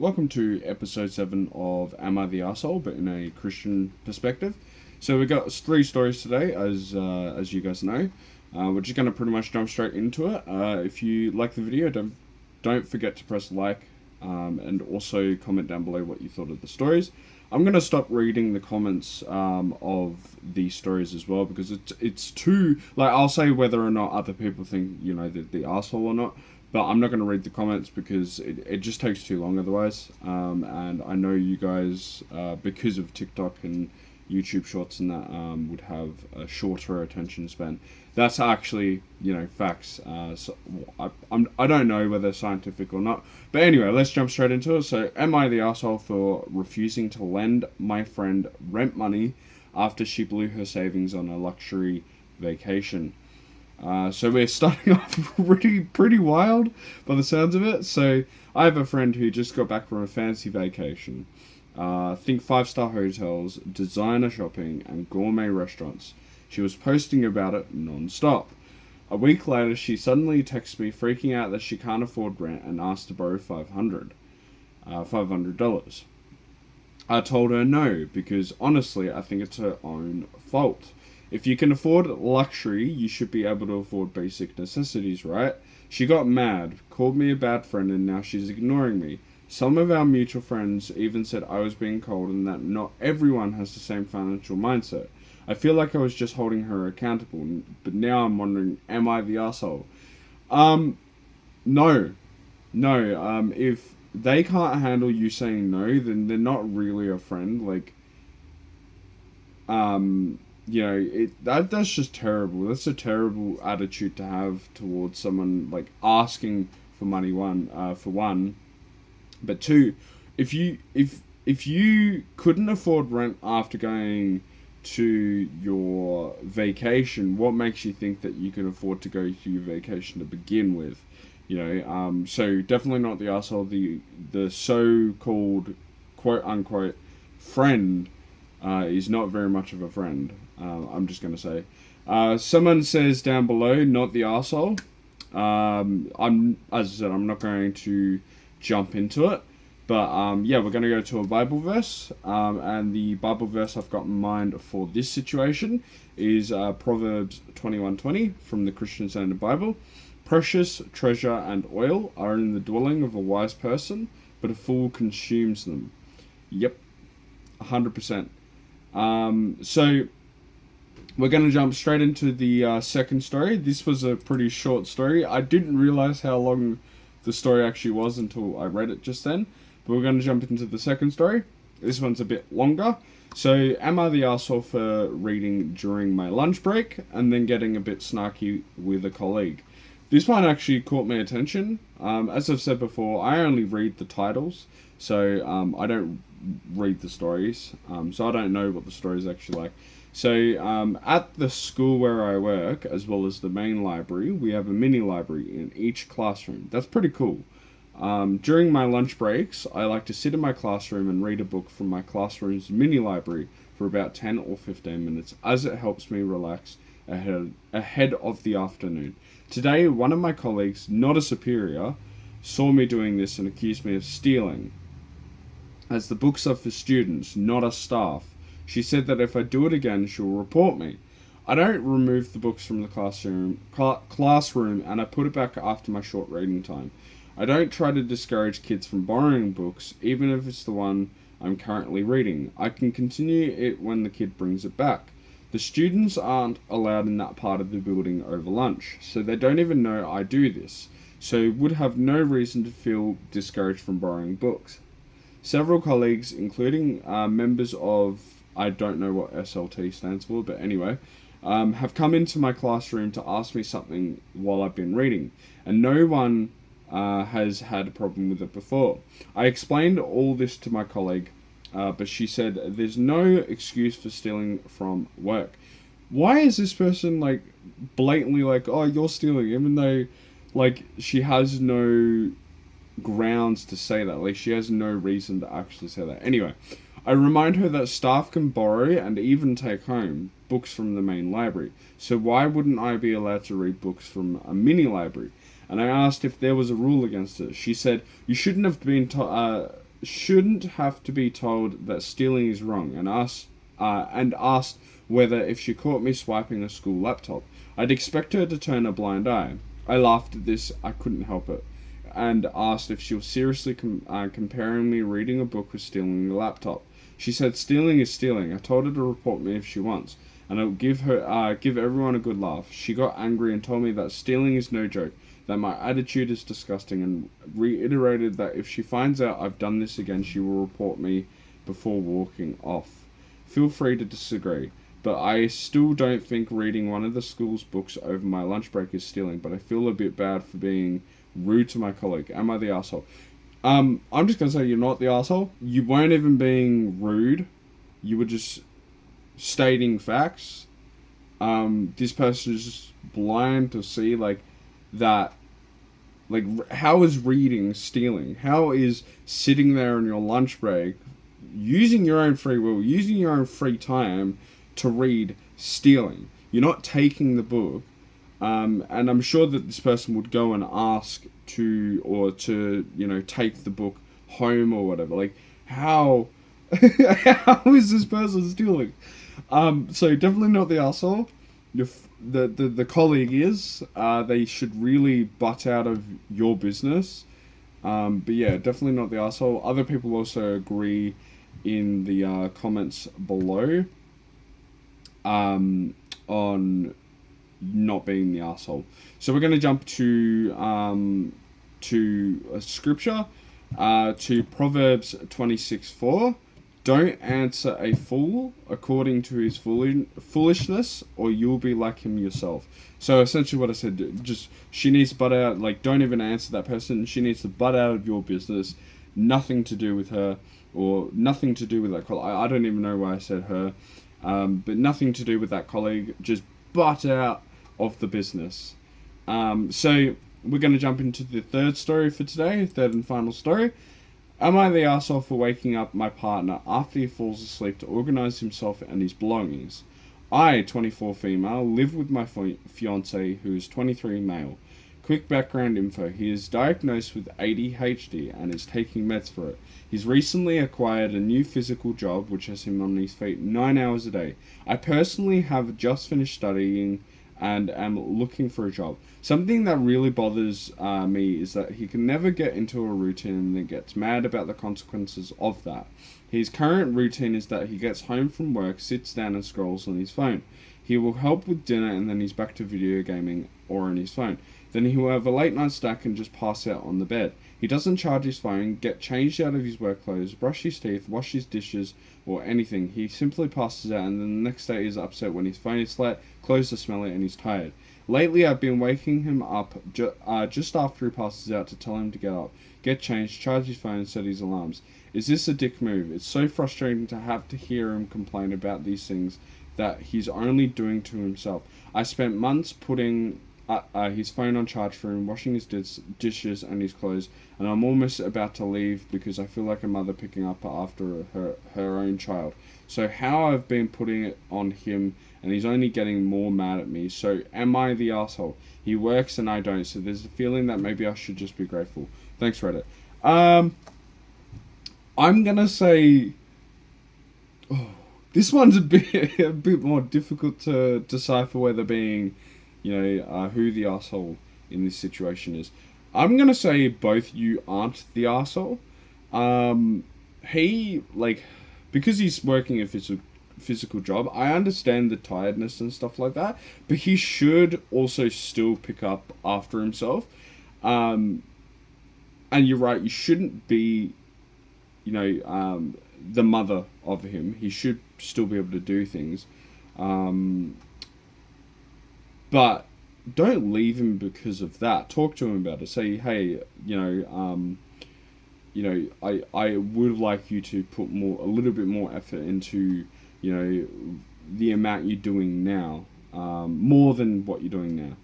Welcome to episode 7 of Am I the Arsehole, but in a Christian perspective. So we got 3 stories today, as you guys know. We're just going to pretty much jump straight into it. If you like the video, don't forget to press like, and also comment down below what you thought of the stories. I'm going to stop reading the comments of these stories as well, because it's too, like, I'll say whether or not other people think, the arsehole or not. But I'm not going to read the comments because it just takes too long otherwise. And I know you guys, because of TikTok and YouTube Shorts and that, would have a shorter attention span. That's actually, facts. So I don't know whether scientific or not. But anyway, let's jump straight into it. So, am I the asshole for refusing to lend my friend rent money after she blew her savings on a luxury vacation? So we're starting off pretty wild by the sounds of it. So I have a friend who just got back from a fancy vacation. Think 5-star hotels, designer shopping, and gourmet restaurants. She was posting about it non-stop. A week later, she suddenly texts me freaking out that she can't afford rent and asked to borrow $500. I told her no, because honestly, I think it's her own fault. If you can afford luxury, you should be able to afford basic necessities, right? She got mad, called me a bad friend, and now she's ignoring me. Some of our mutual friends even said I was being cold and that not everyone has the same financial mindset. I feel like I was just holding her accountable, but now I'm wondering, am I the asshole? No. If they can't handle you saying no, then they're not really a friend. That's just terrible. That's a terrible attitude to have towards someone, like asking for money. For one, but two, if you couldn't afford rent after going to your vacation, what makes you think that you can afford to go to your vacation to begin with? So definitely not the asshole. The so-called quote unquote friend is not very much of a friend. I'm just going to say. Someone says down below, not the arsehole. As I said, I'm not going to jump into it. But we're going to go to a Bible verse. And the Bible verse I've got in mind for this situation is Proverbs 21:20 from the Christian Standard Bible. Precious treasure and oil are in the dwelling of a wise person, but a fool consumes them. Yep, 100%. So we're going to jump straight into the second story. This was a pretty short story. I didn't realize how long the story actually was until I read it just then. But we're going to jump into the second story. This one's a bit longer. So, am I the asshole for reading during my lunch break and then getting a bit snarky with a colleague? This one actually caught my attention. As I've said before, I only read the titles. So, I don't read the stories. So I don't know what the story is actually like. So at the school where I work, as well as the main library, we have a mini library in each classroom. That's pretty cool. During my lunch breaks, I like to sit in my classroom and read a book from my classroom's mini library for about 10 or 15 minutes, as it helps me relax ahead of the afternoon. Today, one of my colleagues, not a superior, saw me doing this and accused me of stealing, as the books are for students, not us staff. She said that if I do it again, she'll report me. I don't remove the books from the classroom, and I put it back after my short reading time. I don't try to discourage kids from borrowing books, even if it's the one I'm currently reading. I can continue it when the kid brings it back. The students aren't allowed in that part of the building over lunch, so they don't even know I do this, so would have no reason to feel discouraged from borrowing books. Several colleagues, including members of, I don't know what SLT stands for, but anyway, have come into my classroom to ask me something while I've been reading, and no one has had a problem with it before. I explained all this to my colleague, but she said there's no excuse for stealing from work. Why is this person blatantly oh, you're stealing, even though she has no grounds to say that. She has no reason to actually say that. Anyway, I remind her that staff can borrow and even take home books from the main library. So why wouldn't I be allowed to read books from a mini library? And I asked if there was a rule against it. She said, you shouldn't have been shouldn't have to be told that stealing is wrong, and asked whether if she caught me swiping a school laptop, I'd expect her to turn a blind eye. I laughed at this, I couldn't help it, and asked if she was seriously comparing me reading a book with stealing a laptop. She said stealing is stealing. I told her to report me if she wants, and I'll give everyone a good laugh. She got angry and told me that stealing is no joke, that my attitude is disgusting, and reiterated that if she finds out I've done this again, she will report me before walking off. Feel free to disagree, but I still don't think reading one of the school's books over my lunch break is stealing, but I feel a bit bad for being rude to my colleague. Am I the asshole? I'm just going to say you're not the asshole. You weren't even being rude. You were just stating facts. This person is just blind to see, like, that. Like, how is reading stealing? How is sitting there on your lunch break, using your own free will, using your own free time to read, stealing? You're not taking the book. And I'm sure that this person would go and ask to take the book home or whatever. Like, how how is this person stealing? So definitely not the asshole. The colleague is. They should really butt out of your business. But yeah, definitely not the asshole. Other people also agree in the comments below on not being the asshole. So we're going to jump to a scripture, to Proverbs 26:4. Don't answer a fool according to his foolishness, or you'll be like him yourself. So essentially what I said, just, she needs to butt out, like, don't even answer that person. She needs to butt out of your business. Nothing to do with her, or nothing to do with that colleague. I don't even know why I said her, but nothing to do with that colleague. Just butt out of the business. So we're going to jump into the third story for today, third and final story. Am I the arsehole for waking up my partner after he falls asleep to organise himself and his belongings? I, 24 female, live with my fiance who is 23 male. Quick background info. He is diagnosed with ADHD and is taking meds for it. He's recently acquired a new physical job which has him on his feet 9 hours a day. I personally have just finished studying and am looking for a job. Something that really bothers me is that he can never get into a routine and then gets mad about the consequences of that. His current routine is that he gets home from work, sits down and scrolls on his phone. He will help with dinner and then he's back to video gaming or on his phone. Then he will have a late night snack and just pass out on the bed. He doesn't charge his phone, get changed out of his work clothes, brush his teeth, wash his dishes, or anything. He simply passes out and then the next day is upset when his phone is flat, clothes are smelly, and he's tired. Lately I've been waking him up just after he passes out to tell him to get up, get changed, charge his phone and set his alarms. Is this a dick move? It's so frustrating to have to hear him complain about these things that he's only doing to himself. I spent months putting his phone on charge for him, washing his dishes and his clothes, and I'm almost about to leave because I feel like a mother picking up after her own child. So how I've been putting it on him, and he's only getting more mad at me. So am I the asshole? He works and I don't, so there's a feeling that maybe I should just be grateful. Thanks, Reddit. I'm gonna say, this one's a bit more difficult to decipher whether being, who the asshole in this situation is. I'm gonna say both you aren't the asshole. He, because he's working a physical job, I understand the tiredness and stuff like that, but he should also still pick up after himself. And you're right, you shouldn't be, the mother of him. He should still be able to do things. But don't leave him because of that. Talk to him about it. Say, hey, I would like you to put a little bit more effort into, the amount you're doing now, more than what you're doing now.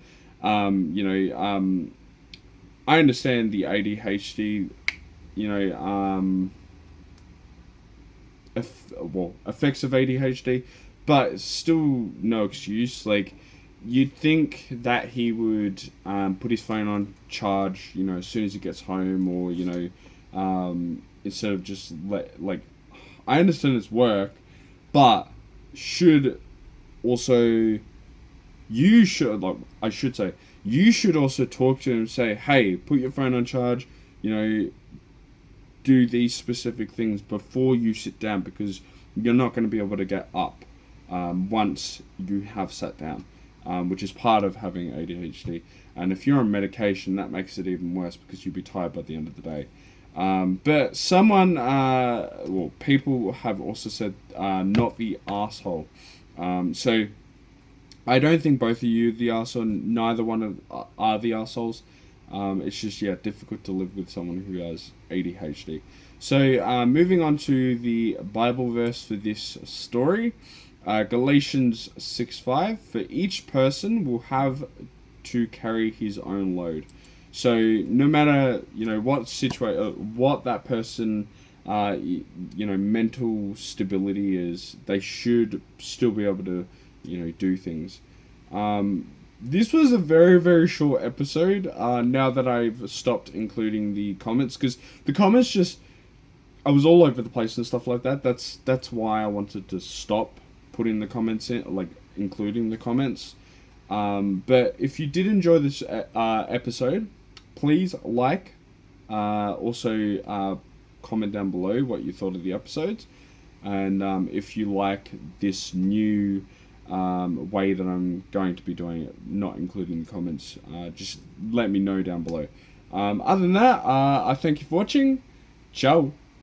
I understand the ADHD, effects of ADHD, but it's still no excuse. Like, you'd think that he would put his phone on charge, as soon as he gets home, or instead of just I understand it's work, but should also you should I should say you should also talk to him and say, hey, put your phone on charge, do these specific things before you sit down, because you're not going to be able to get up once you have sat down, which is part of having ADHD. And if you're on medication, that makes it even worse because you'll be tired by the end of the day. But people have also said not the asshole. So I don't think both of you are the arsehole. Neither one are the assholes. It's just, difficult to live with someone who has ADHD. So moving on to the Bible verse for this story. Galatians 6:5. For each person will have to carry his own load. So no matter what that person mental stability is, they should still be able to do things. This was a very, very short episode. Now that I've stopped including the comments, because the comments I was all over the place and stuff like that. That's why I wanted to stop putting the comments in, including the comments. But if you did enjoy this episode, please also comment down below what you thought of the episodes, and if you like this new way that I'm going to be doing it, not including the comments, just let me know down below. Other than that, I thank you for watching. Ciao.